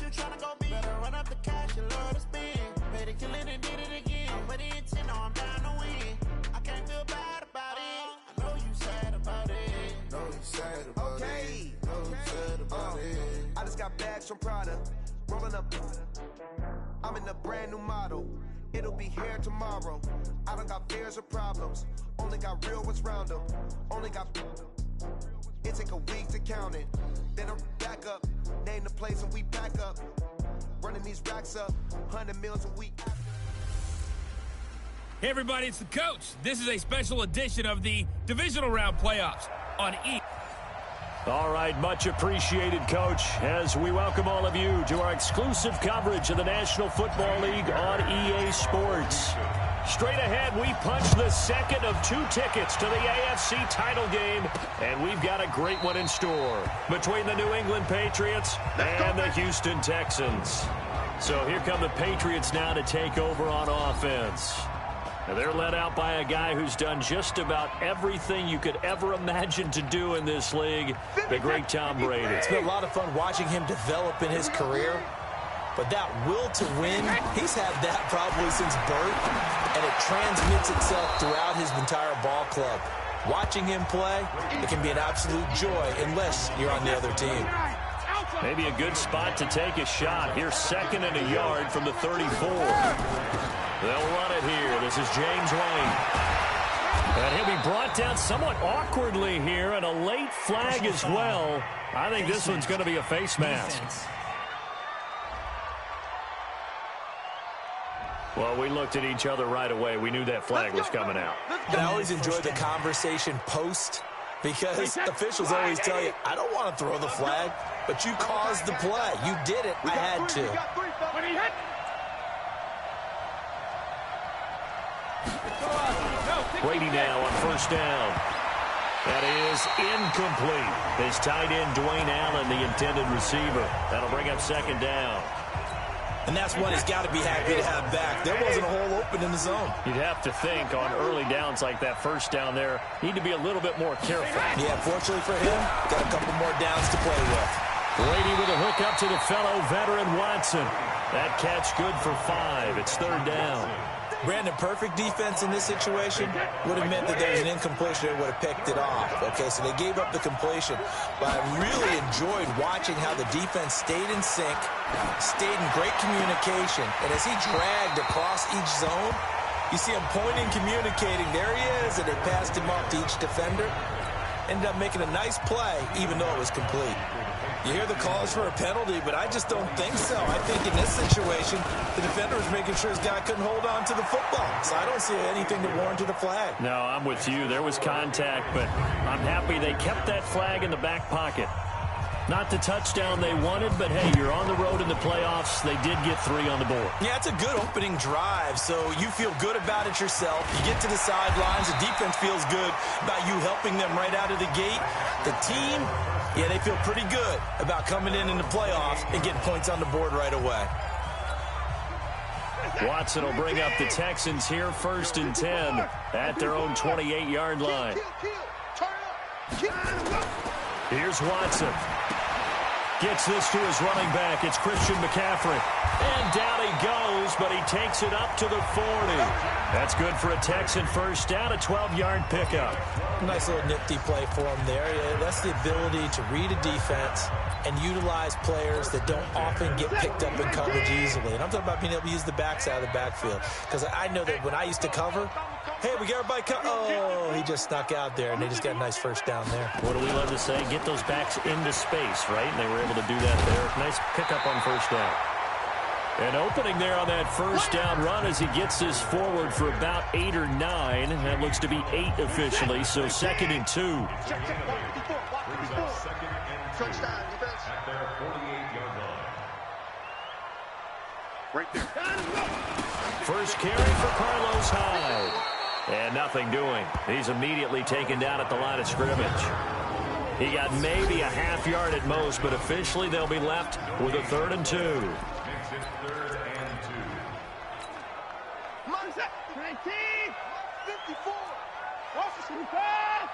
you tryna go be? Better run up the cash, you love to spend. Better kill it and did it again. But the intent, no, I'm down to win. I can't feel bad about it. I know you sad about it. Know you sad about it. Know you sad about it. I just got bags from Prada. Rolling up. I'm in a brand new model. It'll be here tomorrow. I don't got fears or problems. Only got real ones round them. Only got. It take a week to count it. Then I'm back up. Name the place and we back up. Running these racks up. 100 meals a week. Hey everybody, it's the coach. This is a special edition of the divisional round playoffs on E. All right, much appreciated, Coach, as we welcome all of you to our exclusive coverage of the National Football League on EA Sports. Straight ahead, we punch the second of 2 tickets to the AFC title game, and we've got a great one in store between the New England Patriots and the Houston Texans. So here come the Patriots now to take over on offense. Now they're led out by a guy who's done just about everything you could ever imagine to do in this league, the great Tom Brady. It's been a lot of fun watching him develop in his career, but that will to win, he's had that probably since birth, and it transmits itself throughout his entire ball club. Watching him play, it can be an absolute joy unless you're on the other team. Maybe a good spot to take a shot. Here's 2nd and a yard from the 34. They'll run it here. This is James Wayne. And he'll be brought down somewhat awkwardly here, and a late flag as well. I think this one's going to be a face mask. Well, we looked at each other right away. We knew that flag was coming out. And I always enjoy the conversation post, because officials always tell you, I don't want to throw the flag, but you caused the play. You did it. I had to. Brady now on 1st down. That is incomplete. His tight end, Dwayne Allen, the intended receiver. That'll bring up 2nd down. And that's one he's got to be happy to have back. There wasn't a hole open in the zone. You'd have to think on early downs like that 1st down there, need to be a little bit more careful. Yeah, fortunately for him, got a couple more downs to play with. Brady with a hook up to the fellow veteran Watson. That catch good for 5. It's 3rd down. Brandon, perfect defense in this situation would have meant that there was an incompletion and would have picked it off. Okay, so they gave up the completion. But I really enjoyed watching how the defense stayed in sync, stayed in great communication. And as he dragged across each zone, you see him pointing, communicating. There he is, and they passed him off to each defender. Ended up making a nice play, even though it was complete. You hear the calls for a penalty, but I just don't think so. I think in this situation, the defender was making sure his guy couldn't hold on to the football. So I don't see anything that warranted a flag. No, I'm with you. There was contact, but I'm happy they kept that flag in the back pocket. Not the touchdown they wanted, but hey, you're on the road in the playoffs. They did get 3 on the board. Yeah, it's a good opening drive, so you feel good about it yourself. You get to the sidelines. The defense feels good about you helping them right out of the gate. The team, yeah, they feel pretty good about coming in the playoffs and getting points on the board right away. Watson will bring up the Texans here 1st and 10 at their own 28-yard line. Here's Watson. Gets this to his running back. It's Christian McCaffrey. And down he goes, but he takes it up to the 40. That's good for a Texan 1st down, a 12-yard pickup. Nice little nifty play for him there. Yeah, that's the ability to read a defense and utilize players that don't often get picked up in coverage easily. And I'm talking about being able to use the backside of the backfield. Because I know that when I used to cover, hey, we got everybody oh, he just snuck out there, and they just got a nice 1st down there. What do we love to say? Get those backs into space, right? And they were able to do that there. Nice pickup on 1st down. An opening there on that 1st down run as he gets this forward for about 8 or 9. That looks to be 8 officially, so 2nd and 2. Right there. First carry for Carlos Hyde. And nothing doing. He's immediately taken down at the line of scrimmage. He got maybe a half yard at most, but officially they'll be left with a 3rd and 2. Come on, 19, 54. Watch the screen pass.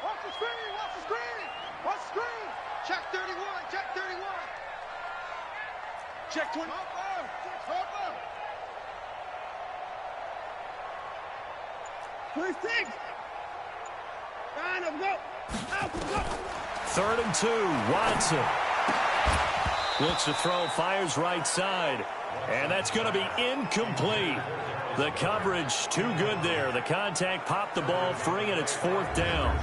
Watch the screen. Watch the screen. Watch the screen. Check 31. Check 31. Check 20. 26. Line up, go. Out, go. 3rd and 2. Watson looks to throw, fires right side, and that's going to be incomplete. The coverage too good there. The contact popped the ball free, and it's 4th down.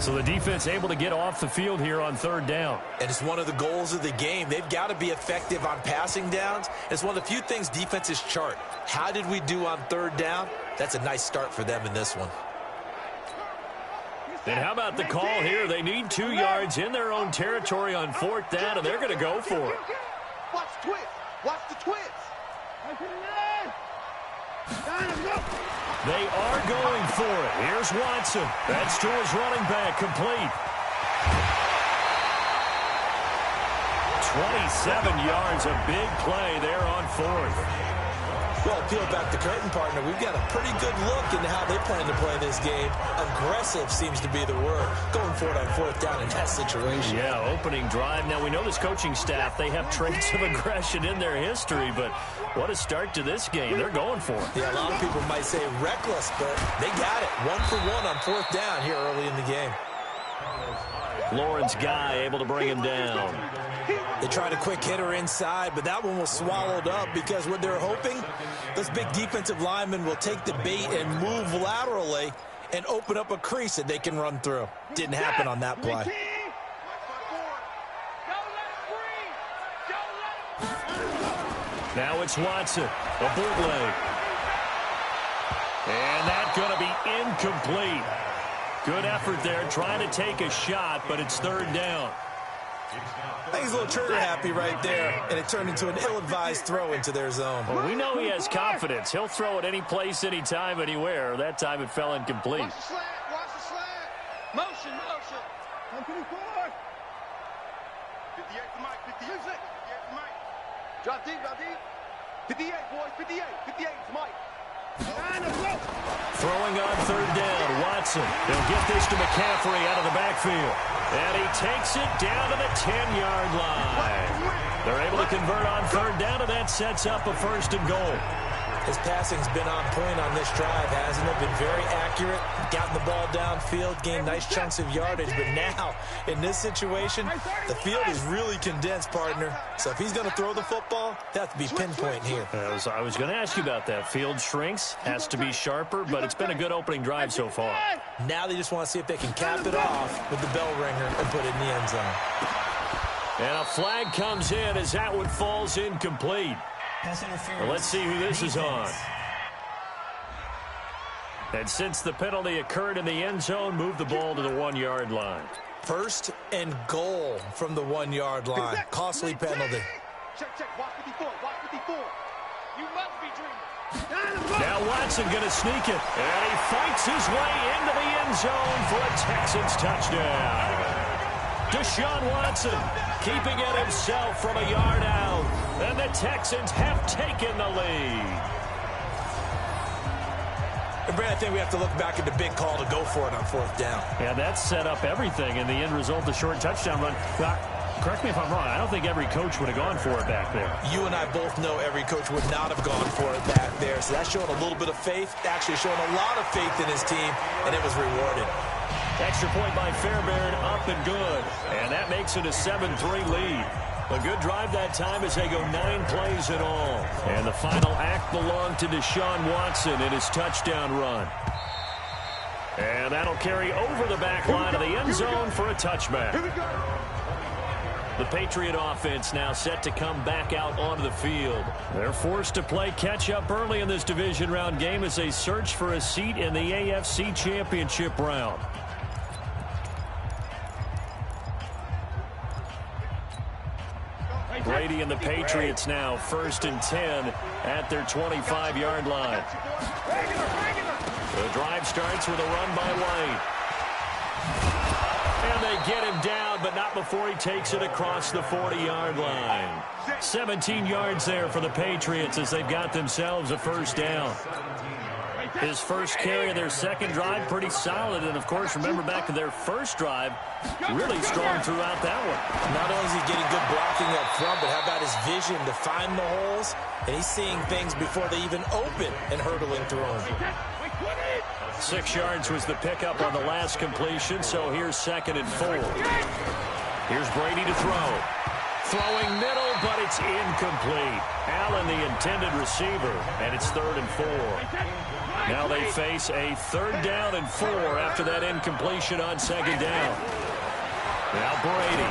So the defense able to get off the field here on 3rd down. And it's one of the goals of the game. They've got to be effective on passing downs. It's one of the few things defenses chart. How did we do on 3rd down? That's a nice start for them in this one. And how about the call here? They need 2 yards in their own territory on 4th down, and they're going to go for it. Watch the twist. Watch the twist. They are going for it. Here's Watson. That's to his running back, complete. 27 yards, a big play there on 4th. Well, peel back the curtain, partner. We've got a pretty good look into how they plan to play this game. Aggressive seems to be the word. Going for it on 4th down in that situation. Yeah, opening drive. Now, we know this coaching staff, they have traits of aggression in their history, but what a start to this game. They're going for it. Yeah, a lot of people might say reckless, but they got it. 1 for 1 on 4th down here early in the game. Lawrence Guy able to bring him down. They tried a quick hitter inside, but that one was swallowed up because what they're hoping, those big defensive linemen will take the bait and move laterally and open up a crease that they can run through. Didn't happen on that play. Now it's Watson, a bootleg. And that's going to be incomplete. Good effort there, trying to take a shot, but it's 3rd down. I think he's a little trigger happy right there, and it turned into an ill-advised throw into their zone. Well, we know he has confidence. He'll throw it any place, anytime, anywhere. That time it fell incomplete. Watch the slant. Watch the slant. Motion, motion. 58 to Mike. 58 to Mike. Drop deep, drop deep. 58, boys. 58. 58 to Mike. Throwing on 3rd down, Watson. He'll get this to McCaffrey out of the backfield. And he takes it down to the 10-yard line. They're able to convert on 3rd down, and that sets up a 1st and goal. His passing's been on point on this drive, hasn't it? Been very accurate, gotten the ball downfield, gained nice chunks of yardage. But now, in this situation, the field is really condensed, partner. So if he's going to throw the football, they have to be pinpoint here. I was going to ask you about that. Field shrinks, has to be sharper, but it's been a good opening drive so far. Now they just want to see if they can cap it off with the bell ringer and put it in the end zone. And a flag comes in as that one falls incomplete. Well, let's see who this is on. And since the penalty occurred in the end zone, move the ball to the 1-yard line. 1st and goal from the 1-yard line. Costly penalty. Check, watch 54, watch 54. You must be dreaming. Now Watson going to sneak it. And he fights his way into the end zone for a Texans touchdown. Deshaun Watson keeping it himself from a yard out. And the Texans have taken the lead. And Brad, I think we have to look back at the big call to go for it on 4th down. Yeah, that set up everything in the end result, the short touchdown run. Correct me if I'm wrong. I don't think every coach would have gone for it back there. You and I both know every coach would not have gone for it back there. So that's showing a little bit of faith, actually showing a lot of faith in his team, and it was rewarded. Extra point by Fairbairn, up and good. And that makes it a 7-3 lead. A good drive that time as they go 9 plays in all. And the final act belonged to Deshaun Watson in his touchdown run. And that'll carry over the back line of the end zone for a touchback. The Patriot offense now set to come back out onto the field. They're forced to play catch-up early in this division round game as they search for a seat in the AFC Championship round. Brady and the Patriots now 1st and 10 at their 25-yard line. The drive starts with a run by White. And they get him down, but not before he takes it across the 40-yard line. 17 yards there for the Patriots as they've got themselves a 1st down. His first carry of their second drive, pretty solid. And, of course, remember back to their first drive, really strong throughout that one. Not only is he getting good blocking up front, but how about his vision to find the holes? And he's seeing things before they even open and hurdling through them. 6 yards was the pickup on the last completion, so here's 2nd and 4. Here's Brady to throw. Throwing middle, but it's incomplete. Allen, the intended receiver, and it's 3rd and 4. Now they face a 3rd down and 4 after that incompletion on 2nd down. Now Brady.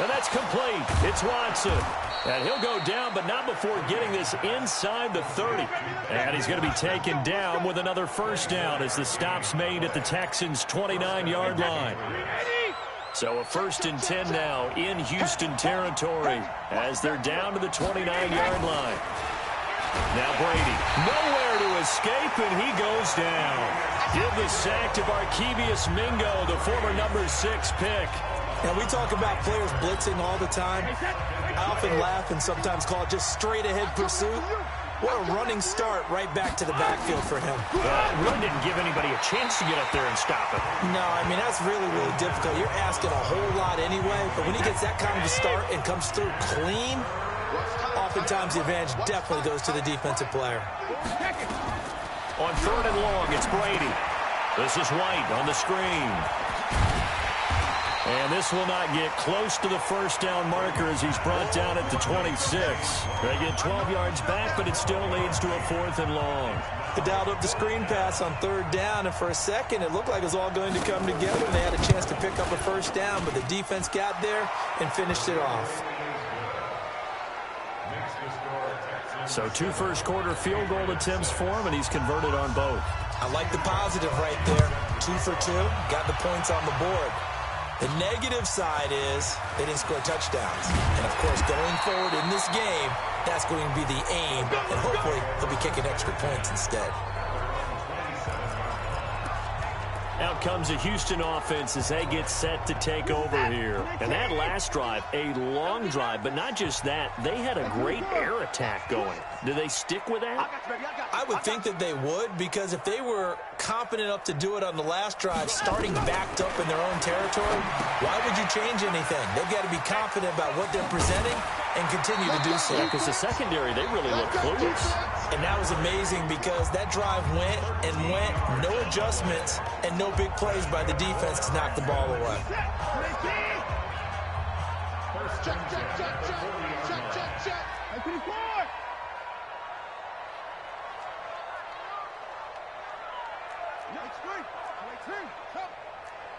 And that's complete. It's Watson. And he'll go down, but not before getting this inside the 30. And he's going to be taken down with another 1st down as the stop's made at the Texans' 29-yard line. So a 1st and 10 now in Houston territory as they're down to the 29-yard line. Now Brady, nowhere to escape, and he goes down. Give the sack to Barkevious Mingo, the former number 6 pick. Now, we talk about players blitzing all the time. I often laugh and sometimes call it just straight-ahead pursuit. What a running start right back to the backfield for him. Really didn't give anybody a chance to get up there and stop it. No, I mean, that's really, really difficult. You're asking a whole lot anyway, but when he gets that kind of a start and comes through clean, oftentimes the advantage definitely goes to the defensive player. On 3rd and long, it's Brady. This is White on the screen. And this will not get close to the 1st down marker as he's brought down at the 26. They get 12 yards back, but it still leads to a 4th and long. They dialed up the screen pass on 3rd down, and for a second it looked like it was all going to come together. They had a chance to pick up a 1st down, but the defense got there and finished it off. So 2 first-quarter field goal attempts for him, and he's converted on both. I like the positive right there. 2 for 2, got the points on the board. The negative side is they didn't score touchdowns. And, of course, going forward in this game, that's going to be the aim. And hopefully they'll be kicking extra points instead. Out comes a Houston offense as they get set to take over here. And that last drive, a long drive, but not just that. They had a great air attack going. Do they stick with that? I would think that they would, because if they were confident enough to do it on the last drive, starting backed up in their own territory, why would you change anything? They've got to be confident about what they're presenting and continue to do so. Because the secondary, they really look clueless. And that was amazing because that drive went and went, no adjustments and no big plays by the defense to knock the ball away. Check. I 24.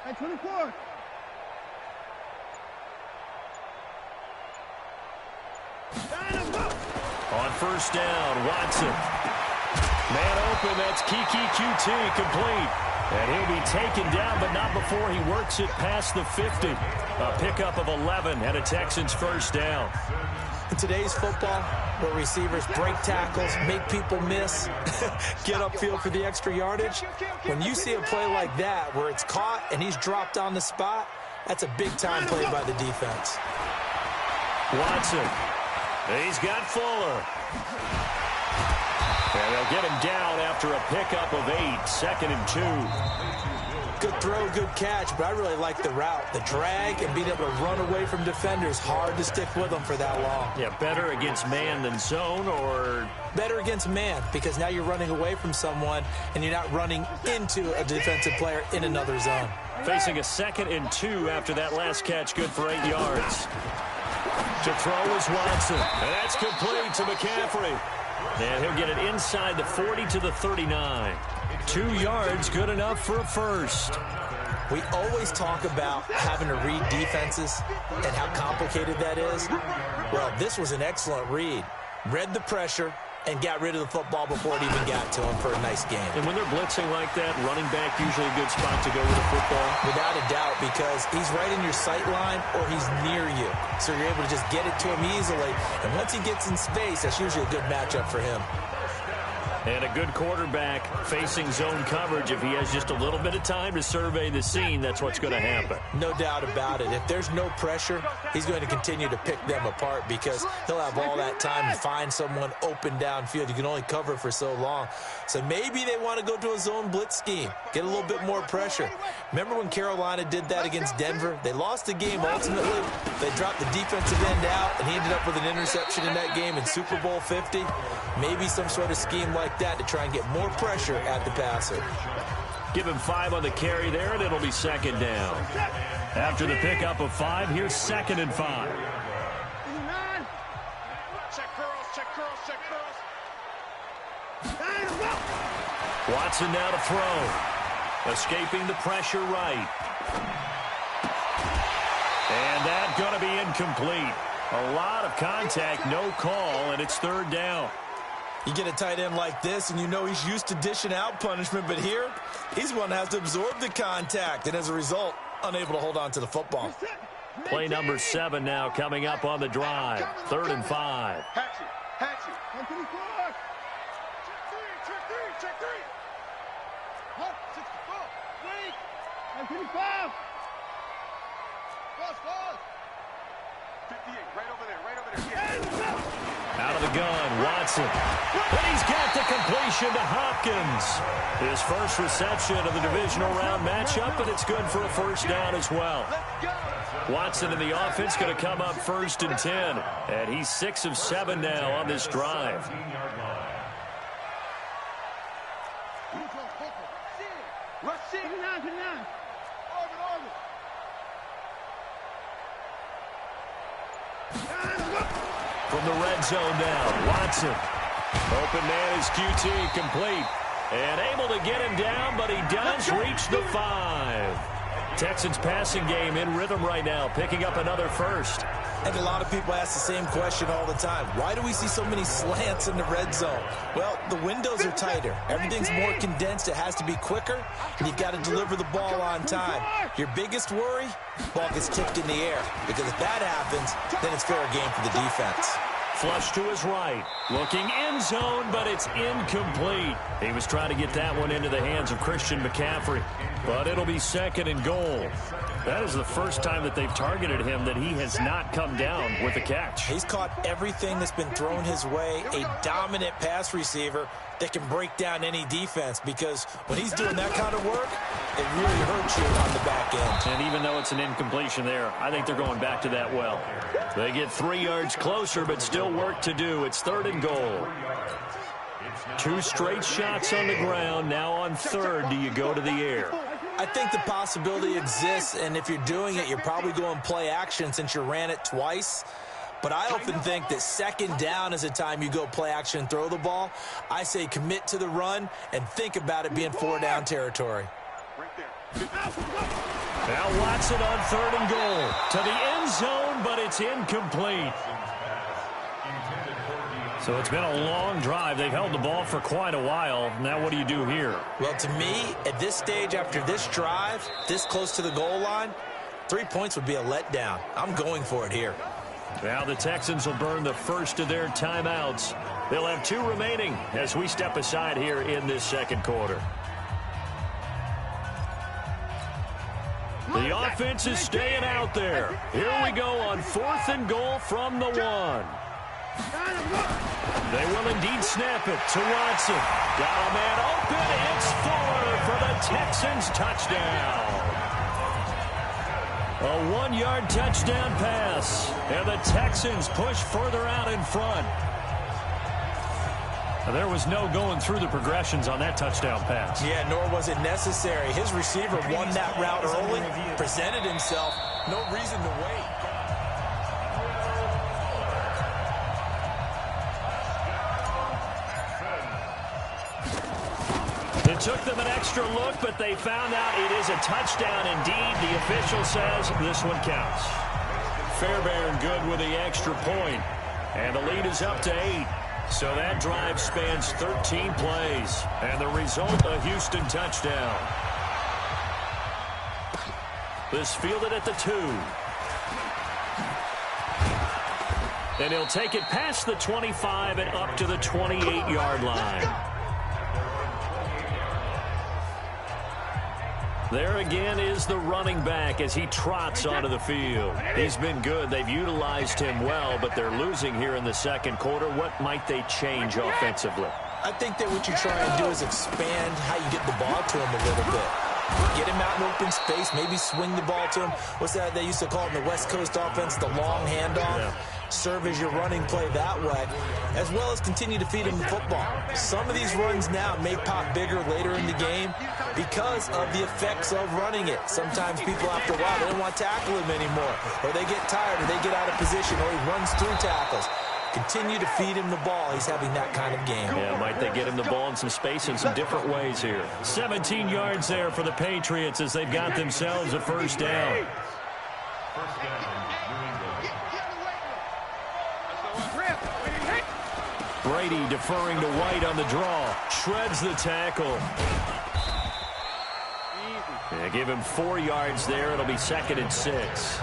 I 24. On 1st down, Watson. Man open, that's Kiki QT complete. And he'll be taken down, but not before he works it past the 50. A pickup of 11 and a Texans 1st down. In today's football, where receivers break tackles, make people miss, get upfield for the extra yardage, when you see a play like that where it's caught and he's dropped on the spot, that's a big-time play by the defense. Watson. He's got Fuller. And they'll get him down after a pickup of 8, 2nd and 2. Good throw, good catch, but I really like the route. The drag and being able to run away from defenders, hard to stick with them for that long. Yeah, better against man than zone, or? Better against man, because now you're running away from someone and you're not running into a defensive player in another zone. Facing a 2nd and 2 after that last catch, good for 8 yards. To throw is Watson, and that's complete to McCaffrey. And he'll get it inside the 40 to the 39. 2 yards, good enough for a 1st. We always talk about having to read defenses and how complicated that is. Well, this was an excellent read. Read the pressure and got rid of the football before it even got to him for a nice game. And when they're blitzing like that, running back usually a good spot to go with the football? Without a doubt, because he's right in your sight line or he's near you. So you're able to just get it to him easily. And once he gets in space, that's usually a good matchup for him. And a good quarterback facing zone coverage, if he has just a little bit of time to survey the scene, that's what's going to happen. No doubt about it. If there's no pressure, he's going to continue to pick them apart because he'll have all that time to find someone open downfield. You can only cover for so long. So maybe they want to go to a zone blitz scheme, get a little bit more pressure. Remember when Carolina did that against Denver? They lost the game ultimately. They dropped the defensive end out, and he ended up with an interception in that game in Super Bowl 50. Maybe some sort of scheme like that to try and get more pressure at the passer. Give him 5 on the carry there, and it'll be second down. After the pickup of 5, here's 2nd and 5. Check curls, check curls, check curls. Watson now to throw. Escaping the pressure right. And that's going to be incomplete. A lot of contact, no call, and it's 3rd down. You get a tight end like this, and you know he's used to dishing out punishment, but here, he's one that has to absorb the contact, and as a result, unable to hold on to the football. Play number 7 now coming up on the drive. 3rd and 5. Hatch it, hatch it. Check three. What? 64. Wait. 55. Pause. 58, right over there. Yeah. Out of the gun, Watson. And he's got the completion to Hopkins. His first reception of the divisional round matchup, and it's good for a 1st down as well. Watson in the offense going to come up 1st and 10. And he's 6 of 7 now on this drive. Rush it. 59. From the red zone now, Watson. Open man is QT, complete. And able to get him down, but he does reach the 5. Texans passing game in rhythm right now, picking up another 1st. And a lot of people ask the same question all the time. Why do we see so many slants in the red zone? Well, the windows are tighter. Everything's more condensed. It has to be quicker, and you've got to deliver the ball on time. Your biggest worry, ball gets tipped in the air, because if that happens, then it's fair game for the defense. Flush to his right. Looking end zone, but it's incomplete. He was trying to get that one into the hands of Christian McCaffrey, but it'll be 2nd and goal. That is the first time that they've targeted him that he has not come down with a catch. He's caught everything that's been thrown his way, a dominant pass receiver that can break down any defense, because when he's doing that kind of work, it really hurts you on the back end. And even though it's an incompletion there, I think they're going back to that well. They get 3 yards closer, but still work to do. It's 3rd and goal. 2 straight shots on the ground. Now on 3rd, do you go to the air? I think the possibility exists, and if you're doing it, you're probably going play action since you ran it twice. But I often think that 2nd down is a time you go play action and throw the ball. I say commit to the run and think about it being 4-down territory. Now Watson on 3rd and goal. To the end zone, but it's incomplete. So it's been a long drive. They've held the ball for quite a while. Now what do you do here? Well, to me, at this stage, after this drive, this close to the goal line, 3 points would be a letdown. I'm going for it here. Now the Texans will burn the first of their timeouts. They'll have 2 remaining as we step aside here in this 2nd quarter. The offense is staying out there. Here we go on 4th and goal from the 1. They will indeed snap it to Watson. Got a man open. It's Fuller for the Texans touchdown. A 1-yard touchdown pass. And the Texans push further out in front. There was no going through the progressions on that touchdown pass. Yeah, nor was it necessary. His receiver won that route early, presented himself. No reason to wait. It took them an extra look, but they found out it is a touchdown indeed. The official says this one counts. Fairbairn good with the extra point. And the lead is up to 8. So that drive spans 13 plays. And the result, a Houston touchdown. This fielded at the 2. And he'll take it past the 25 and up to the 28-yard line. There again is the running back as he trots onto the field. He's been good. They've utilized him well, but they're losing here in the second quarter. What might they change offensively? I think that what you try and do is expand how you get the ball to him a little bit. Get him out in open space, maybe swing the ball to him. What's that they used to call it in the West Coast offense, the long handoff? Yeah. Serve as your running play that way, as well as continue to feed him the football. Some of these runs now may pop bigger later in the game because of the effects of running it. Sometimes people after a while, they don't want to tackle him anymore, or they get tired, or they get out of position, or he runs through tackles. Continue to feed him the ball. He's having that kind of game. Yeah, might they get him the ball in some space in some different ways here. 17 yards there for the Patriots as they've got themselves a first down. Brady deferring to White on the draw. Shreds the tackle. Yeah, give him 4 yards there. It'll be 2nd and 6.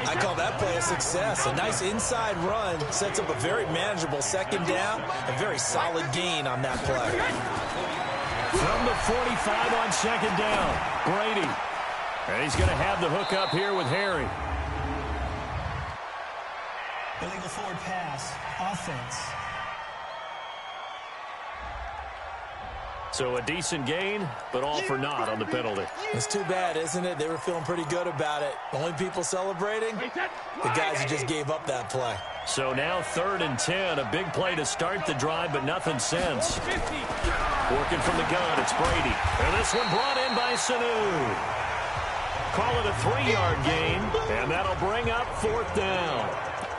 I call that play a success. A nice inside run sets up a very manageable second down. A very solid gain on that play. From the 45 on second down, Brady. And he's going to have the hook up here with Harry. Illegal forward pass. Offense. So a decent gain, but all for naught on the penalty. It's too bad, isn't it? They were feeling pretty good about it. The only people celebrating, the guys who just gave up that play. So now 3rd and 10, a big play to start the drive, but nothing since. Working from the gun, it's Brady. And this one brought in by Sanu. Call it a 3-yard gain, and that'll bring up 4th down.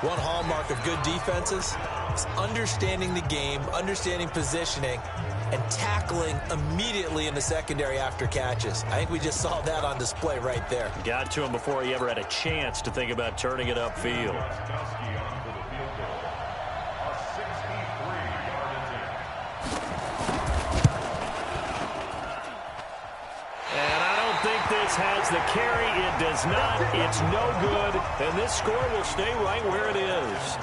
One hallmark of good defenses is understanding the game, understanding positioning, and tackling immediately in the secondary after catches. I think we just saw that on display right there. Got to him before he ever had a chance to think about turning it upfield. And I don't think this has the carry. It does not. It's no good. And this score will stay right where it is.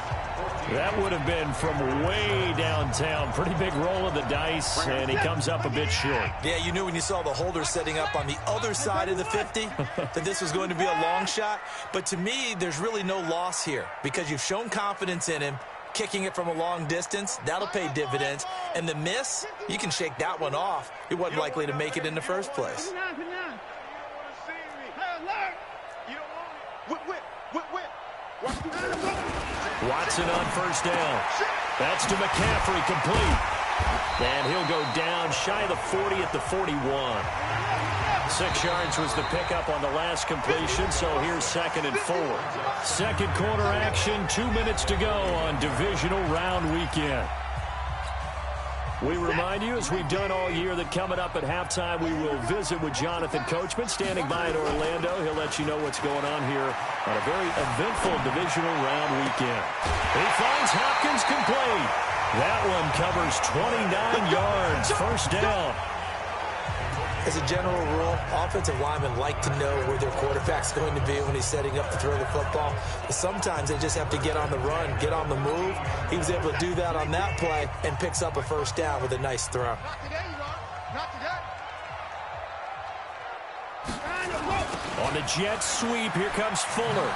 That would have been from way downtown. Pretty big roll of the dice, and he comes up a bit short. Yeah, you knew when you saw the holder setting up on the other side of the 50 that this was going to be a long shot. But to me, there's really no loss here because you've shown confidence in him. Kicking it from a long distance, that'll pay dividends. And the miss, you can shake that one off. He wasn't likely to make it in the first place. Watson on first down. That's to McCaffrey, complete. And he'll go down shy of the 40 at the 41. 6 yards was the pickup on the last completion, so here's 2nd and 4. Second quarter action, 2 minutes to go on divisional round weekend. We remind you, as we've done all year, that coming up at halftime, we will visit with Jonathan Coachman, standing by in Orlando. He'll let you know what's going on here on a very eventful divisional round weekend. He finds Hopkins complete. That one covers 29 yards. First down. As a general rule, offensive linemen like to know where their quarterback's going to be when he's setting up to throw the football. But sometimes they just have to get on the run, get on the move. He was able to do that on that play and picks up a first down with a nice throw. Not today, not today. On the jet sweep, here comes Fuller.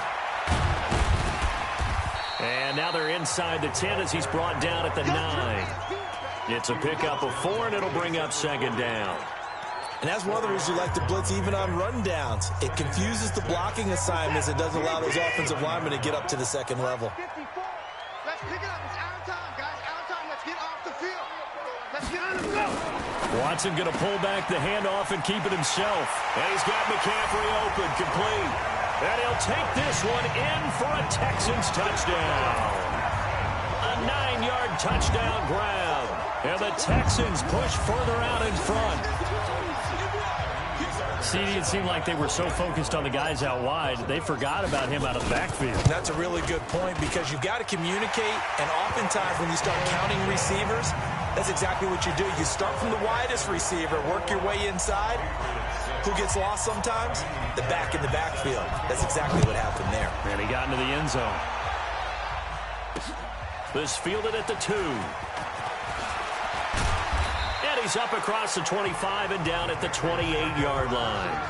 And now they're inside the 10 as he's brought down at the 9. It's a pickup of 4, and it'll bring up 2nd down. And that's one of the reasons you like to blitz even on rundowns. It confuses the blocking assignments. It doesn't allow those offensive linemen to get up to the second level. Let's pick it up. It's out of time, guys. Out of time. Let's get off the field. Let's get on the go. Watson going to pull back the handoff and keep it himself. And he's got McCaffrey open, complete. And he'll take this one in for a Texans touchdown. A 9-yard touchdown grab. And the Texans push further out in front. See, it seemed like they were so focused on the guys out wide, they forgot about him out of the backfield. That's a really good point because you've got to communicate, and oftentimes when you start counting receivers, that's exactly what you do. You start from the widest receiver, work your way inside. Who gets lost sometimes? The back in the backfield. That's exactly what happened there. And he got into the end zone. This fielded at the 2. He's up across the 25 and down at the 28-yard line.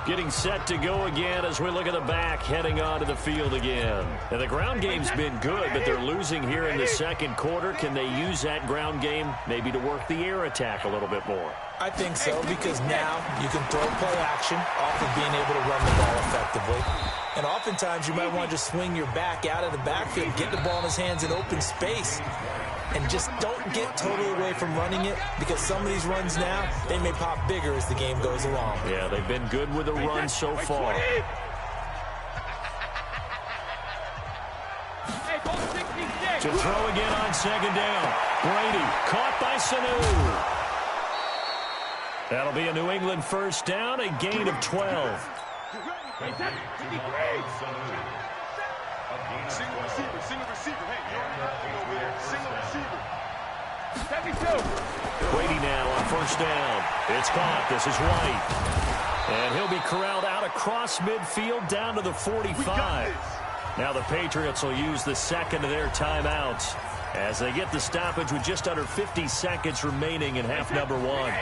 Getting set to go again as we look at the back heading onto the field again. And the ground game's been good, but they're losing here in the second quarter. Can they use that ground game maybe to work the air attack a little bit more? I think so, because now you can throw play action off of being able to run the ball effectively. And oftentimes you might want to just swing your back out of the backfield, get the ball in his hands in open space, and just don't get totally away from running it, because some of these runs now, they may pop bigger as the game goes along. Yeah, they've been good with the run so far. To throw again on second down. Brady caught by Sanu. That'll be a New England first down, a gain of 12. Single receiver, single receiver. Hey, single receiver. 72. Brady now on first down. It's caught. This is White. And he'll be corralled out across midfield down to the 45. Now the Patriots will use the second of their timeouts as they get the stoppage with just under 50 seconds remaining in half number one.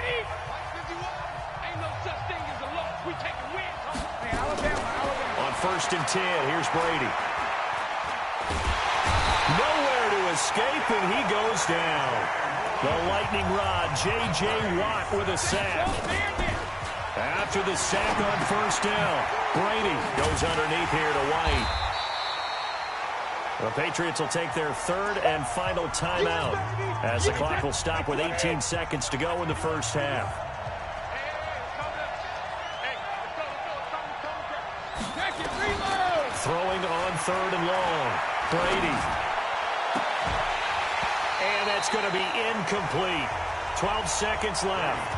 On first and 10, here's Brady. Nowhere to escape, and he goes down. The lightning rod, J.J. Watt with a sack. After the sack on first down, Brady goes underneath here to White. The Patriots will take their third and final timeout as the clock will stop with 18 seconds to go in the first half. Throwing on third and long. Brady. And that's going to be incomplete. 12 seconds left.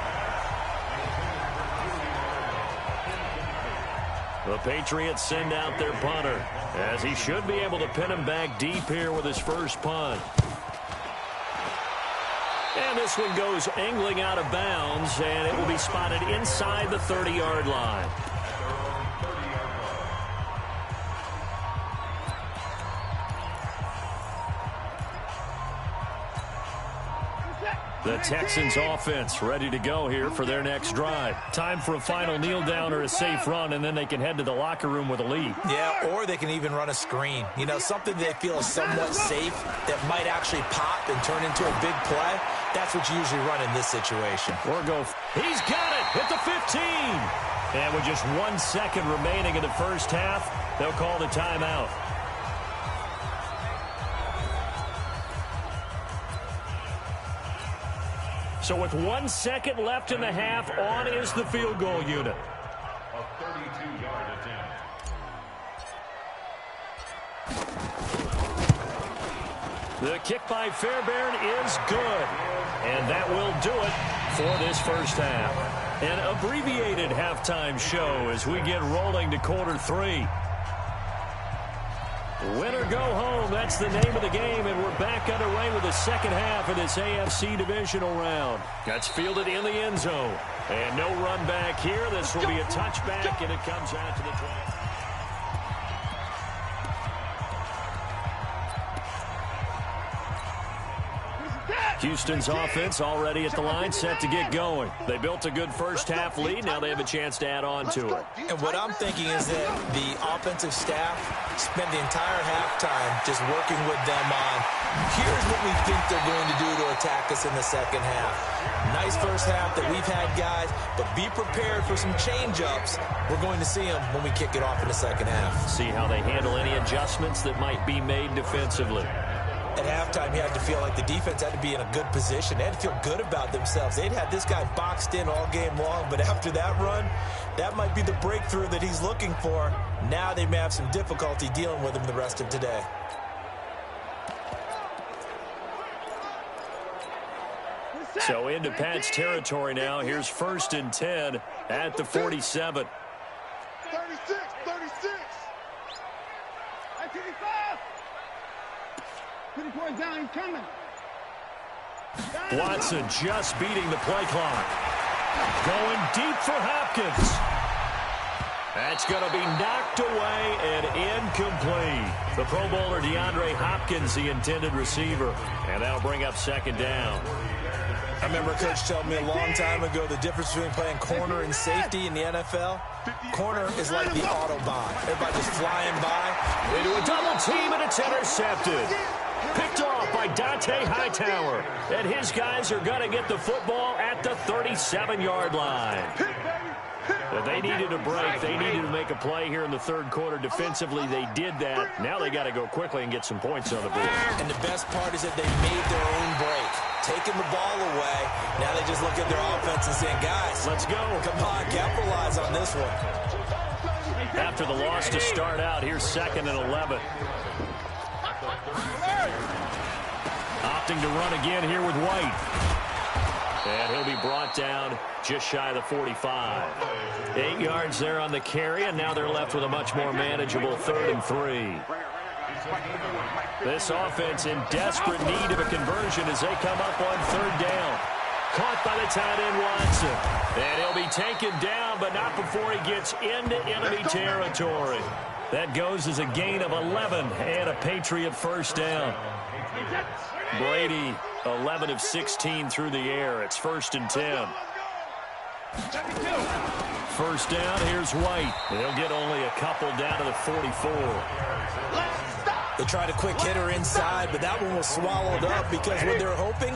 The Patriots send out their punter, as he should be able to pin him back deep here with his first punt. And this one goes angling out of bounds, and it will be spotted inside the 30-yard line. The Texans offense ready to go here for their next drive. Time for a final kneel down or a safe run, and then they can head to the locker room with a lead. Yeah, or they can even run a screen. You know, something they feel is somewhat safe that might actually pop and turn into a big play. That's what you usually run in this situation. Or go. He's got it at the 15. And with just 1 second remaining in the first half, they'll call the timeout. So with 1 second left in the half, on is the field goal unit. A 32-yard attempt. The kick by Fairbairn is good. And that will do it for this first half. An abbreviated halftime show as we get rolling to quarter three. Win or go home, that's the name of the game, and we're back underway with the second half of this AFC divisional round. That's fielded in the end zone. And no run back here. This will be a touchback, and it comes out to the 20. Houston's offense already at the line, set to get going. They built a good first-half lead. Now they have a chance to add on to it. And what I'm thinking is that the offensive staff spent the entire halftime just working with them on, here's what we think they're going to do to attack us in the second half. Nice first half that we've had, guys, but be prepared for some change-ups. We're going to see them when we kick it off in the second half. See how they handle any adjustments that might be made defensively. At halftime, you had to feel like the defense had to be in a good position. They had to feel good about themselves. They'd had this guy boxed in all game long, but after that run, that might be the breakthrough that he's looking for. Now they may have some difficulty dealing with him the rest of today. So into Pat's territory now. Here's first and 10 at the 47. 36, 36. 24 down, he's coming. Watson just beating the play clock. Going deep for Hopkins. That's going to be knocked away and incomplete. The Pro Bowler DeAndre Hopkins, the intended receiver. And that'll bring up second down. I remember Coach told me a long time ago the difference between playing corner and safety in the NFL. Corner is like the Autobahn. Everybody just flying by. Into a double team, and it's intercepted. Picked off by Dante Hightower. And his guys are going to get the football at the 37-yard line. But they needed a break. They needed to make a play here in the third quarter. Defensively, they did that. Now they got to go quickly and get some points on the board. And the best part is that they made their own break. Taking the ball away. Now they just look at their offense and saying, guys, let's go. Come on, capitalize on this one. After the loss to start out, here's 2nd and 11. Opting to run again here with White. And he'll be brought down just shy of the 45. 8 yards there on the carry, and now they're left with a much more manageable 3rd and 3. This offense in desperate need of a conversion as they come up on 3rd down. Caught by the tight end Watson. And he'll be taken down, but not before he gets into enemy territory. That goes as a gain of 11 and a Patriot first down. Brady, 11 of 16 through the air. It's 1st and 10. First down, here's White. They'll get only a couple down to the 44. They tried a quick hitter inside, but that one was swallowed up because when they're hoping,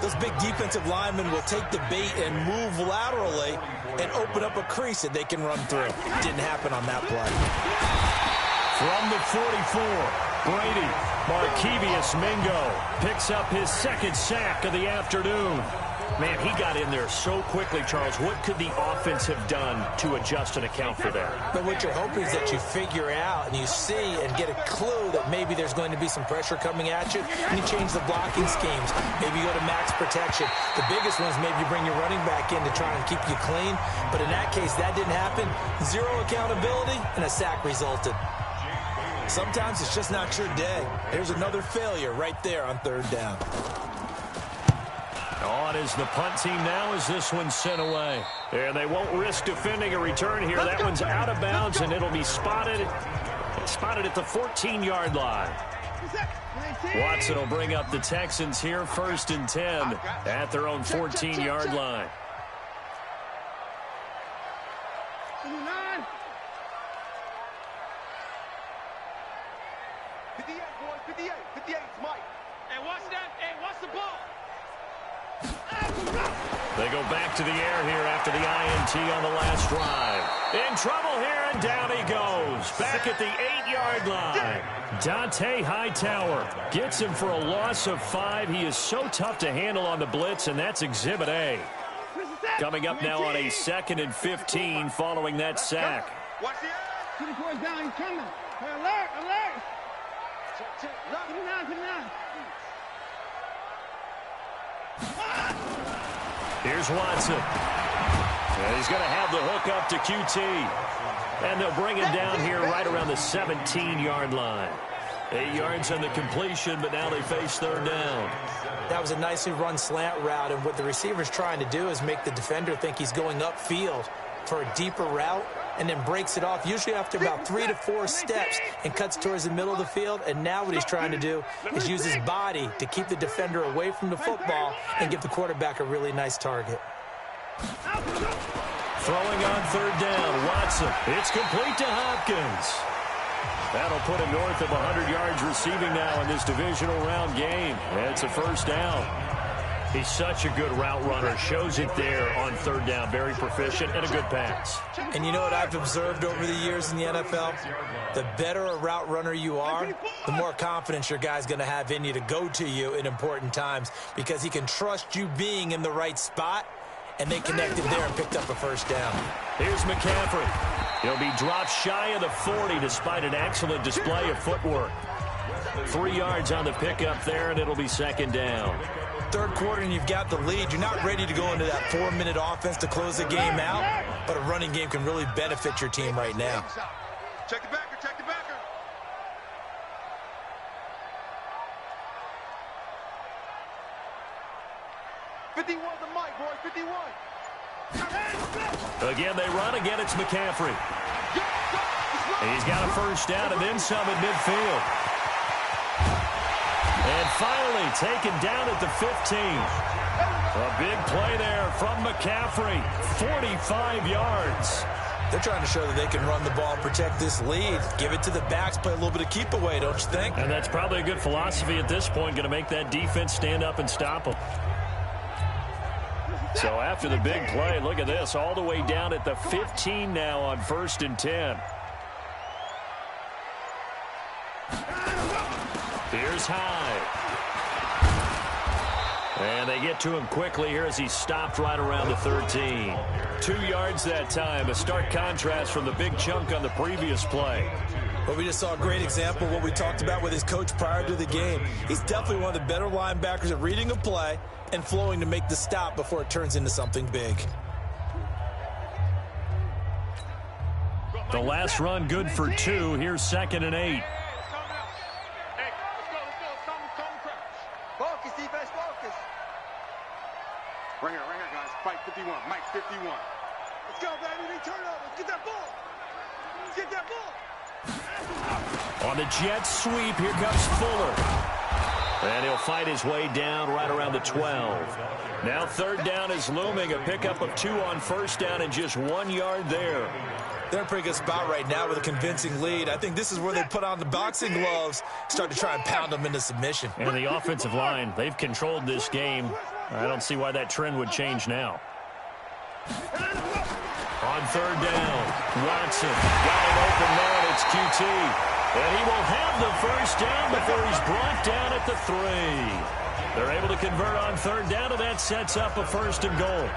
those big defensive linemen will take the bait and move laterally and open up a crease that they can run through. Didn't happen on that play. From the 44, Brady, Markevius Mingo picks up his 2nd sack of the afternoon. Man, he got in there so quickly, Charles. What could the offense have done to adjust and account for that? But what you're hoping is that you figure out and you see and get a clue that maybe there's going to be some pressure coming at you, and you change the blocking schemes. Maybe you go to max protection. The biggest one is maybe you bring your running back in to try and keep you clean. But in that case, that didn't happen. 0 accountability, and a sack resulted. Sometimes it's just not your day. There's another failure right there on 3rd down. On is the punt team now as this one's sent away. And they won't risk defending a return here. That one's out of bounds, and it'll be spotted at the 14-yard line. Watson will bring up the Texans here, 1st and 10 at their own 14-yard line. They go back to the air here after the INT on the last drive. In trouble here, and down he goes. Back at the 8-yard line. Dante Hightower gets him for a loss of 5. He is so tough to handle on the blitz, and that's Exhibit A. Coming up now on a 2nd and 15 following that sack. Watch the air. 24 down, he's coming. Alert, alert. Check. Put him down. Here's Watson. And he's going to have the hook up to QT. And they'll bring him down here right around the 17-yard line. 8 yards on the completion, but now they face 3rd down. That was a nicely run slant route, and what the receiver's trying to do is make the defender think he's going upfield for a deeper route, and then breaks it off, usually after about 3 to 4 steps, and cuts towards the middle of the field. And now what he's trying to do is use his body to keep the defender away from the football and give the quarterback a really nice target. Throwing on 3rd down, Watson. It's complete to Hopkins. That'll put him north of 100 yards receiving now in this divisional round game. It's a 1st down. He's such a good route runner. Shows it there on 3rd down. Very proficient and a good pass. And you know what I've observed over the years in the NFL? The better a route runner you are, the more confidence your guy's going to have in you to go to you in important times, because he can trust you being in the right spot, and they connected there and picked up a 1st down. Here's McCaffrey. He'll be dropped shy of the 40 despite an excellent display of footwork. 3 yards on the pickup there, and it'll be 2nd down. 3rd quarter and you've got the lead. You're not ready to go into that 4-minute offense to close the game out, but a running game can really benefit your team right now. Check the backer. 51 the mic, boys, 51. Again, they run. Again, it's McCaffrey. He's got a first down and then some at midfield. And finally taken down at the 15. A big play there from McCaffrey. 45 yards. They're trying to show that they can run the ball and protect this lead. Give it to the backs, play a little bit of keep away, don't you think? And that's probably a good philosophy at this point, going to make that defense stand up and stop them. So after the big play, look at this, all the way down at the 15 now on 1st and 10. Here's Hyde. And they get to him quickly here as he stopped right around the 13. 2 yards that time, a stark contrast from the big chunk on the previous play. Well, we just saw a great example of what we talked about with his coach prior to the game. He's definitely one of the better linebackers at reading a play and flowing to make the stop before it turns into something big. The last run good for 2. Here's 2nd and 8. Focus, defense, focus. Right here, guys. Fight 51. Mike 51. Let's go, baby. They turn over. Let's get that ball. Let's get that ball. On the jet sweep, here comes Fuller. And he'll fight his way down right around the 12. Now 3rd down is looming. A pickup of 2 on 1st down and just 1 yard there. They're in a pretty good spot right now with a convincing lead. I think this is where they put on the boxing gloves, start to try and pound them into submission. And the offensive line, they've controlled this game. I don't see why that trend would change now. On 3rd down, Watson got it open there, and it's QT. And he will have the first down before he's brought down at the 3. They're able to convert on 3rd down, and that sets up a 1st and goal.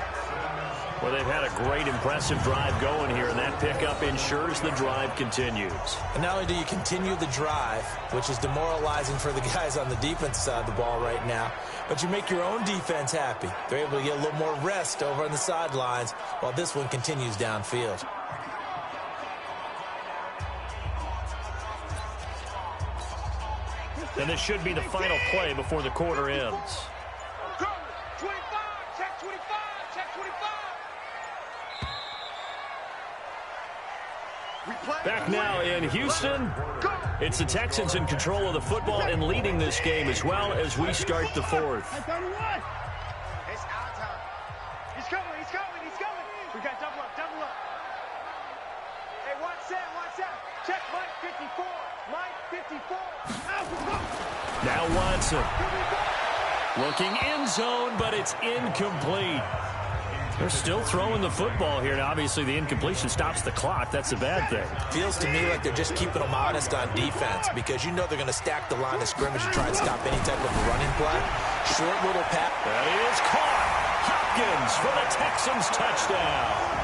Well, they've had a great, impressive drive going here, and that pickup ensures the drive continues. And not only do you continue the drive, which is demoralizing for the guys on the defensive side of the ball right now, but you make your own defense happy. They're able to get a little more rest over on the sidelines while this one continues downfield. And this should be the final play before the quarter ends. 25, check 25, check 25. Back now in Houston, it's the Texans in control of the football and leading this game as well as we start the 4th. It's our time. He's coming. We got double up. Hey, watch that. Check Mike 54. Now Watson. Looking end zone, but it's incomplete. They're still throwing the football here. Now, obviously, the incompletion stops the clock. That's a bad thing. Feels to me like they're just keeping them honest on defense because you know they're going to stack the line of scrimmage and try and stop any type of running play. Short little pass. That is caught. Hopkins for the Texans touchdown.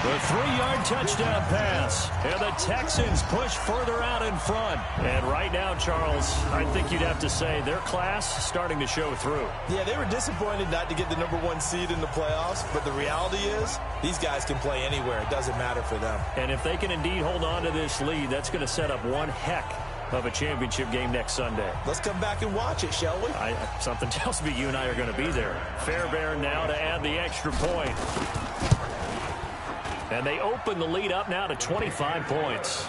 The 3-yard touchdown pass. And the Texans push further out in front. And right now, Charles, I think you'd have to say their class starting to show through. Yeah, they were disappointed not to get the #1 seed in the playoffs. But the reality is these guys can play anywhere. It doesn't matter for them. And if they can indeed hold on to this lead, that's going to set up one heck of a championship game next Sunday. Let's come back and watch it, shall we? Something tells me you and I are going to be there. Fairbairn now to add the extra point. And they open the lead up now to 25 points.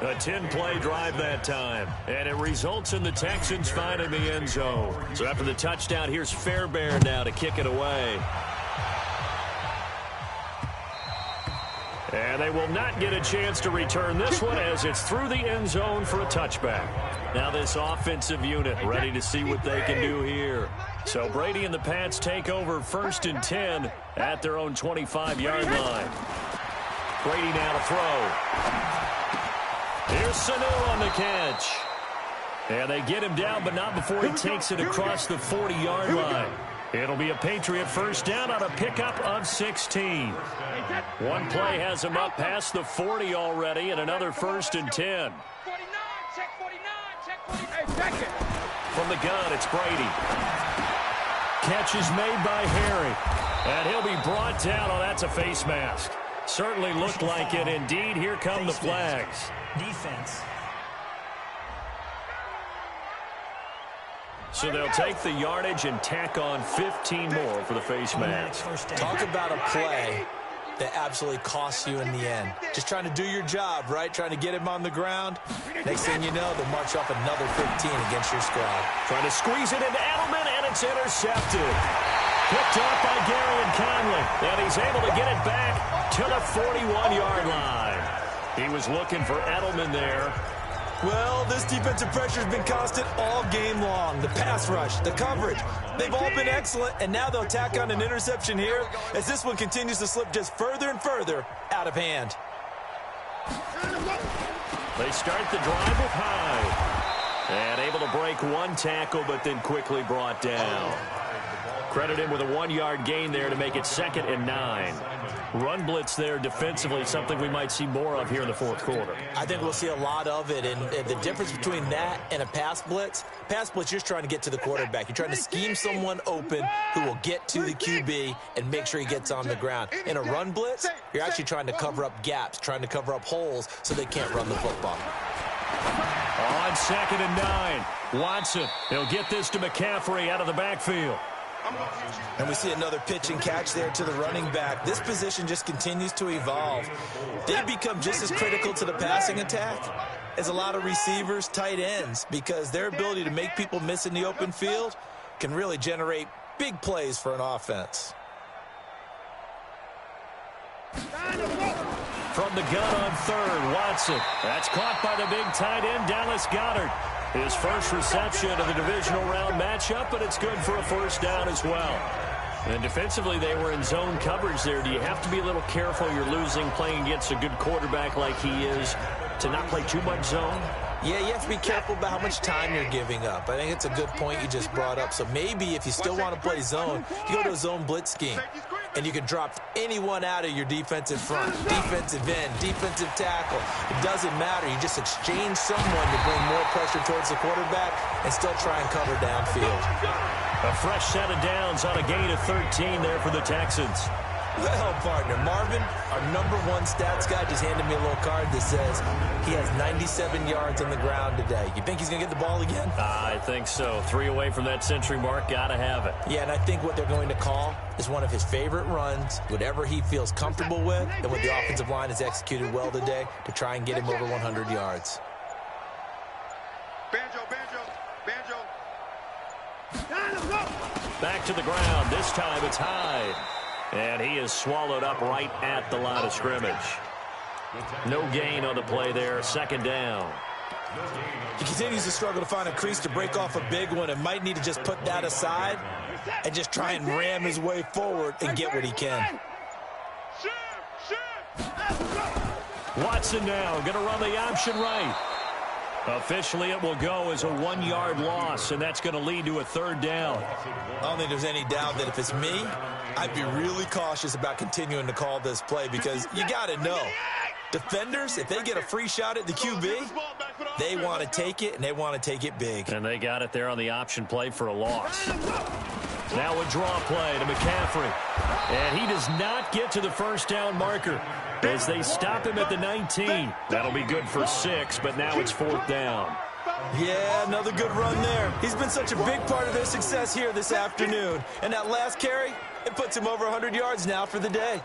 A 10-play drive that time. And it results in the Texans finding the end zone. So after the touchdown, here's Fairbairn now to kick it away. And they will not get a chance to return this one as it's through the end zone for a touchback. Now this offensive unit ready to see what they can do here. So Brady and the Pats take over 1st and 10 at their own 25-yard line. Brady now to throw. Here's Sanu on the catch. And they get him down, but not before he takes it across the 40-yard line. It'll be a Patriot first down on a pickup of 16. One play has him up past the 40 already, and another 1st and 10. 49, check 49, check 49. Hey, check it. From the gun, it's Brady. Catch is made by Harry. And he'll be brought down. Oh, that's a face mask. Certainly looked like it. Indeed, here come the flags. Defense. So they'll take the yardage and tack on 15 more for the face mask. Talk about a play that absolutely costs you in the end. Just trying to do your job, right? Trying to get him on the ground. Next thing you know, they'll march off another 15 against your squad. Trying to squeeze it into Edelman, and it's intercepted. Picked up by Garyon Conley, and he's able to get it back to the 41-yard line. He was looking for Edelman there. Well, this defensive pressure has been constant all game long. The pass rush, the coverage, they've all been excellent, and now they'll tack on an interception here as this one continues to slip just further and further out of hand. They start the drive with Hyde, and able to break one tackle, but then quickly brought down. Credit him with a 1-yard gain there to make it 2nd and 9. Run blitz there defensively, something we might see more of here in the fourth quarter. I think we'll see a lot of it, and the difference between that and a pass blitz, you're just trying to get to the quarterback. You're trying to scheme someone open who will get to the QB and make sure he gets on the ground. In a run blitz, you're actually trying to cover up gaps, trying to cover up holes so they can't run the football. On 2nd and 9, Watson. He'll get this to McCaffrey out of the backfield. And we see another pitch and catch there to the running back. This position just continues to evolve. They become just as critical to the passing attack as a lot of receivers, tight ends, because their ability to make people miss in the open field can really generate big plays for an offense. From the gun on 3rd, Watson. That's caught by the big tight end, Dallas Goedert. His first reception of the divisional round matchup, but it's good for a first down as well. And defensively, they were in zone coverage there. Do you have to be a little careful? You're losing playing against a good quarterback like he is to not play too much zone? Yeah, you have to be careful about how much time you're giving up. I think it's a good point you just brought up. So maybe if you still want to play zone, you go to a zone blitz scheme. And you can drop anyone out of your defensive front, defensive end, defensive tackle. It doesn't matter. You just exchange someone to bring more pressure towards the quarterback and still try and cover downfield. A fresh set of downs on a gain of 13 there for the Texans. Well, partner, Marvin, our #1 stats guy, just handed me a little card that says he has 97 yards on the ground today. You think he's going to get the ball again? I think so. 3 away from that century mark. Got to have it. Yeah, and I think what they're going to call is one of his favorite runs, whatever he feels comfortable with, and what the offensive line has executed well today to try and get him over 100 yards. Banjo, banjo, banjo. Back to the ground. This time it's Hyde. And he is swallowed up right at the line of scrimmage. No gain on the play there. 2nd down. He continues to struggle to find a crease to break off a big one and might need to just put that aside and just try and ram his way forward and get what he can. Watson now going to run the option right. Officially, it will go as a 1-yard loss, and that's going to lead to a 3rd down. I don't think there's any doubt that if it's me, I'd be really cautious about continuing to call this play because you got to know, defenders, if they get a free shot at the QB, they want to take it, and they want to take it big. And they got it there on the option play for a loss. Now a draw play to McCaffrey. And he does not get to the first down marker as they stop him at the 19. That'll be good for 6, but now it's 4th down. Yeah, another good run there. He's been such a big part of their success here this afternoon. And that last carry, it puts him over 100 yards now for the day.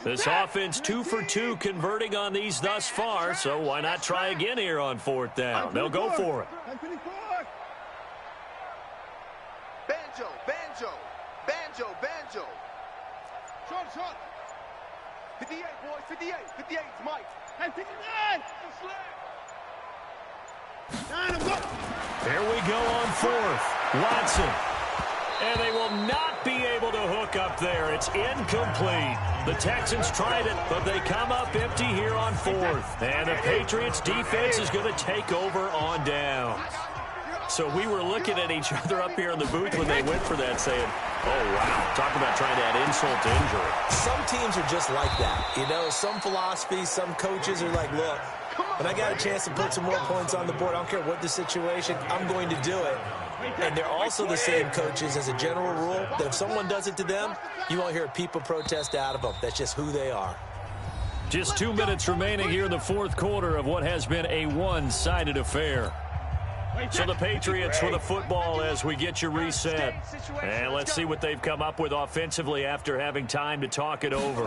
This offense 2 for 2 converting on these thus far, so why not try again here on 4th down? They'll go for it. Banjo, banjo, banjo, banjo. Short, short. 58, boys, 58, 58, it's Mike. And 59, Here we go on 4th. Watson. And they will not be able to hook up there. It's incomplete. The Texans tried it, but they come up empty here on 4th. And the Patriots defense is going to take over on downs. So we were looking at each other up here in the booth when they went for that saying, oh, wow, talk about trying to add insult to injury. Some teams are just like that. You know, some philosophies, some coaches are like, look, when I got a chance to put some more points on the board, I don't care what the situation, I'm going to do it. And they're also the same coaches as a general rule that if someone does it to them, you won't hear a people protest out of them. That's just who they are. Just 2 minutes remaining here in the fourth quarter of what has been a one-sided affair. So the Patriots with the football as we get you reset. And let's see what they've come up with offensively after having time to talk it over.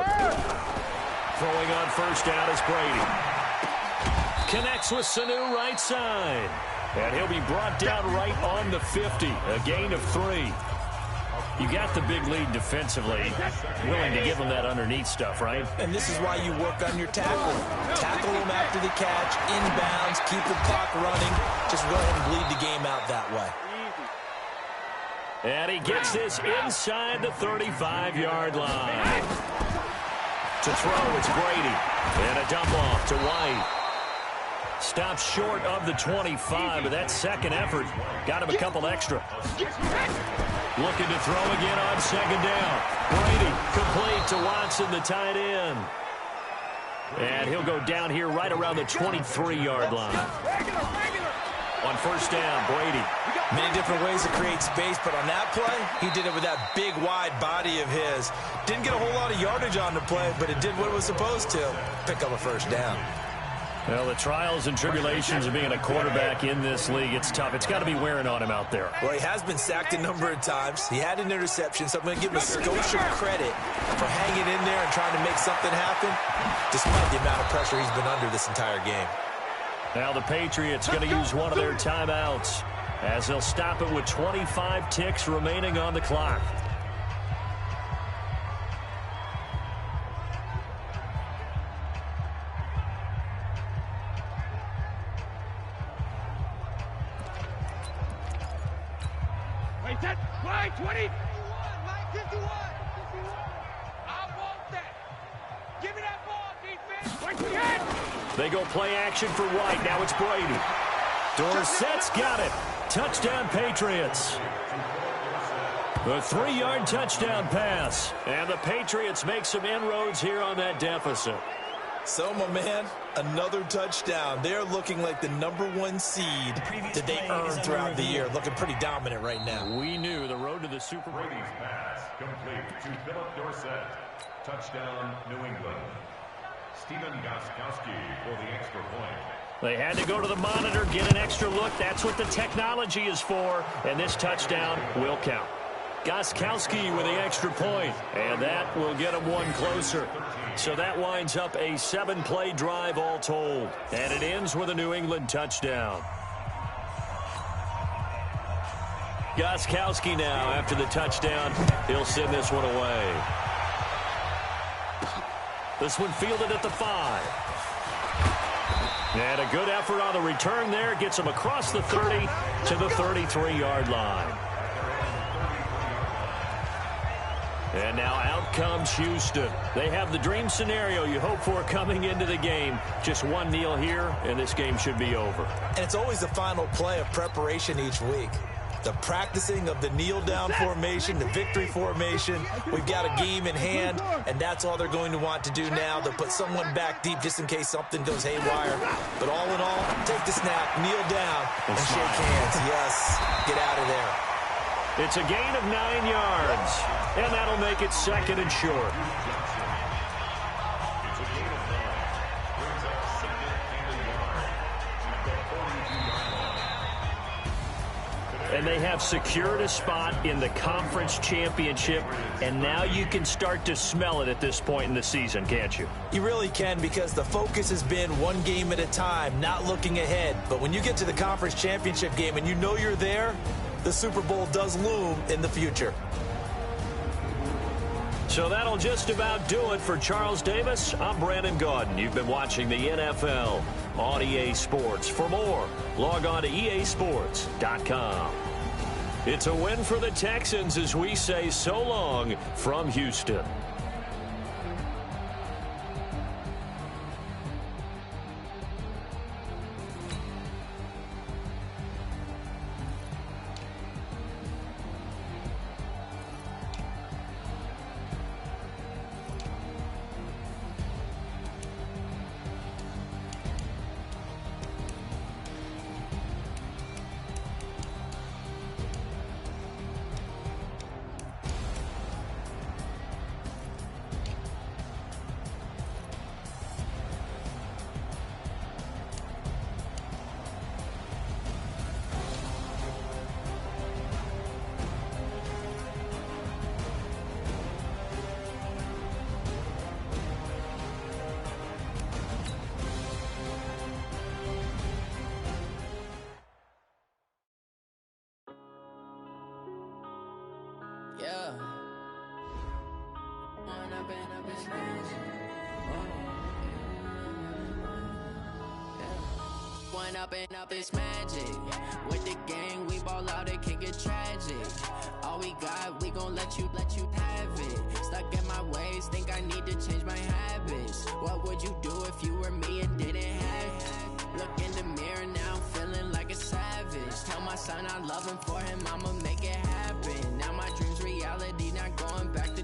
Throwing on first down is Brady. Connects with Sanu right side. And he'll be brought down right on the 50. A gain of 3. You got the big lead defensively. Willing to give them that underneath stuff, right? And this is why you work on your tackle. Tackle them after the catch, inbounds, keep the clock running. Just go ahead and bleed the game out that way. And he gets this inside the 35-yard line. To throw, it's Brady. And a dump off to White. Stops short of the 25, but that second effort got him a couple extra. Looking to throw again on second down. Brady complete to Watson, the tight end. And he'll go down here right around the 23-yard line. On first down, Brady. Many different ways to create space, but on that play, he did it with that big, wide body of his. Didn't get a whole lot of yardage on the play, but it did what it was supposed to. Pick up a first down. Well, the trials and tribulations of being a quarterback in this league, it's tough. It's got to be wearing on him out there. Well, he has been sacked a number of times. He had an interception, so I'm going to give him a Scotia credit for hanging in there and trying to make something happen, despite the amount of pressure he's been under this entire game. Now the Patriots going to use one of their timeouts as they'll stop it with 25 ticks remaining on the clock. Mike, 20. 51, Mike, 51. I want that. Give me that ball, defense. They go play action for White. Now it's Brady. Dorsett's got it. Touchdown, Patriots. The 3-yard touchdown pass. And the Patriots make some inroads here on that deficit. So, my man, another touchdown. They're looking like the #1 seed that they earned throughout the year. Looking pretty dominant right now. We knew the road to the Super Bowl. Brady's pass complete to Philip Dorsett. Touchdown, New England. Stephen Gostkowski for the extra point. They had to go to the monitor, get an extra look. That's what the technology is for. And this touchdown will count. Gostkowski with the extra point. And that will get him one closer. So that winds up a 7-play drive all told. And it ends with a New England touchdown. Gostkowski now, after the touchdown, he'll send this one away. This one fielded at the 5. And a good effort on the return there. Gets him across the 30 to the 33-yard line. And now out comes Houston. They have the dream scenario you hope for coming into the game. Just one kneel here, and this game should be over. And it's always the final play of preparation each week. The practicing of the kneel-down formation, the victory formation. We've got a game in hand, and that's all they're going to want to do now. They'll put someone back deep just in case something goes haywire. But all in all, take the snap, kneel down, and shake hands. Yes, get out of there. It's a gain of 9 yards, and that'll make it second and short. And they have secured a spot in the conference championship, and now you can start to smell it at this point in the season, can't you? You really can, because the focus has been one game at a time, not looking ahead. But when you get to the conference championship game and you know you're there, the Super Bowl does loom in the future. So that'll just about do it for Charles Davis. I'm Brandon Gaudin. You've been watching the NFL on EA Sports. For more, log on to easports.com. It's a win for the Texans as we say so long from Houston. One up and up is magic. With the gang, we ball out, it can get tragic. All we got, we gon' let you have it. Stuck in my ways, think I need to change my habits. What would you do if you were me and didn't have it? Look in the mirror now, I'm feeling like a savage. Tell my son I love him, for him I'ma make it happen. Now my dream's reality, not going back to.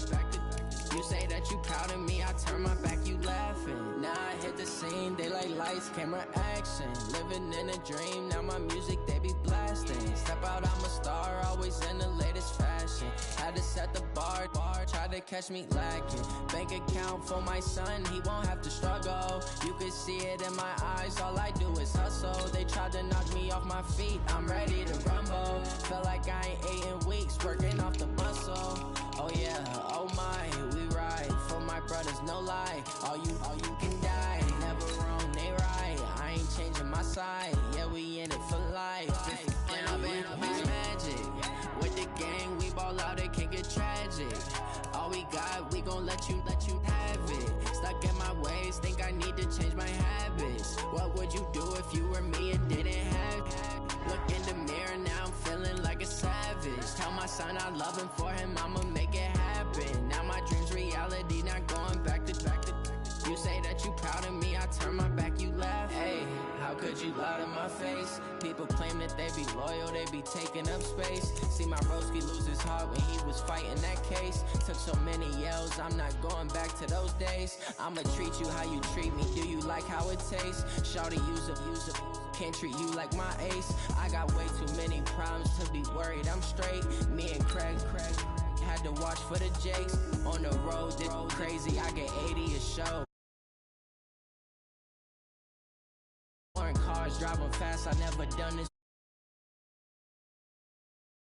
You say that you proud of me, I turn my back, you laughing. Now I hit the scene, they like lights, camera, action. Living in a dream, now my music, they be blasting. Step out, I'm a star, always in the latest fashion. Had to set the bar, try to catch me lacking. Bank account for my son, he won't have to struggle. You can see it in my eyes, all I do is hustle. They tried to knock me off my feet, I'm ready to rumble. Felt like I ain't ate in weeks, working off the muscle. Oh yeah, oh my, we ride for my brothers, no lie. All you can die, never wrong, they right. I ain't changing my side, yeah, we in it for life. And I've been magic. With the gang, we ball out, it can get tragic. All we got, we gon' let you have it. Stuck in my ways, think I need to change my habits. What would you do if you were me and didn't have it? Look in the mirror, now I'm feeling like a savage. Tell my son I love him, for him I'ma make it happen. Now my dream's reality, not going back to. You say that you proud of me, I turn my back, you laugh. Hey, how could you lie to my face? People claim that they be loyal, they be taking up space. See my broski lose his heart when he was fighting that case. Took so many yells, I'm not going back to those days. I'ma treat you how you treat me, do you like how it tastes? Shawty, use up, can't treat you like my ace. I got way too many problems to be worried, I'm straight. Me and Craig had to watch for the Jakes. On the road, this crazy, I get 80 a show. Cars driving fast, I never done this